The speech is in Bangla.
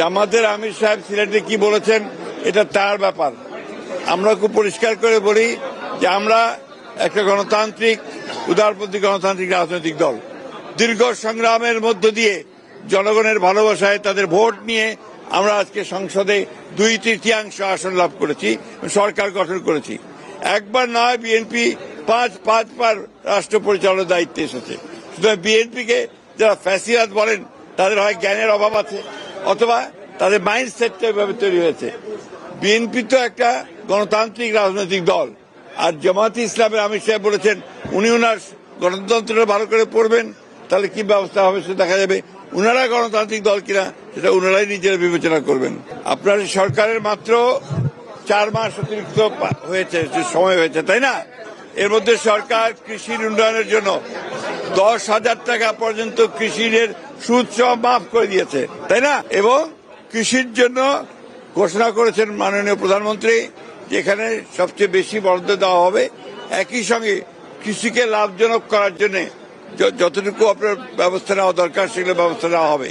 জামাতের আমির সাহেব সিলেটে কি বলেছেন এটা তার ব্যাপার। আমরা খুব পরিষ্কার করে বলি যে আমরা একটা গণতান্ত্রিক উদারপন্থী গণতান্ত্রিক রাজনৈতিক দল। দীর্ঘ সংগ্রামের মধ্য দিয়ে জনগণের ভালোবাসায় তাদের ভোট নিয়ে আমরা আজকে সংসদে 2/3 আসন লাভ করেছি, সরকার গঠন করেছি। একবার নয়, বিএনপি পাঁচবার রাষ্ট্র পরিচালনার দায়িত্বে এসেছে। সুতরাং বিএনপিকে যারা ফ্যাসিবাদ বলেন তাদের হয় জ্ঞানের অভাব আছে অথবা তাদের মাইন্ডসেটটা এভাবে তৈরি হয়েছে। বিএনপি তো একটা গণতান্ত্রিক রাজনৈতিক দল, আর জামায়াতে ইসলামের আমির সাহেব বলেছেন উনি ওনার গণতন্ত্রটা ভালো করে পড়বেন, তাহলে কি ব্যবস্থা হবে সেটা দেখা যাবে। উনারা গণতান্ত্রিক দল কিনা সেটা উনারাই নিজেরা বিবেচনা করবেন। আপনার সরকারের মাত্র 4 মাস অতিরিক্ত হয়েছে, সময় হয়েছে, তাই না? এর মধ্যে সরকার কৃষির উন্নয়নের জন্য 10,000 টাকা পর্যন্ত কৃষির সুদ সহ মাফ করে দিয়েছে, তাই না? এবং কৃষির জন্য ঘোষণা করেছেন মাননীয় প্রধানমন্ত্রী যেখানে সবচেয়ে বেশি বরাদ্দ দেওয়া হবে। একই সঙ্গে কৃষিকে লাভজনক করার জন্য যতটুকু আপনার ব্যবস্থা নেওয়া দরকার সেগুলো ব্যবস্থা নেওয়া হবে।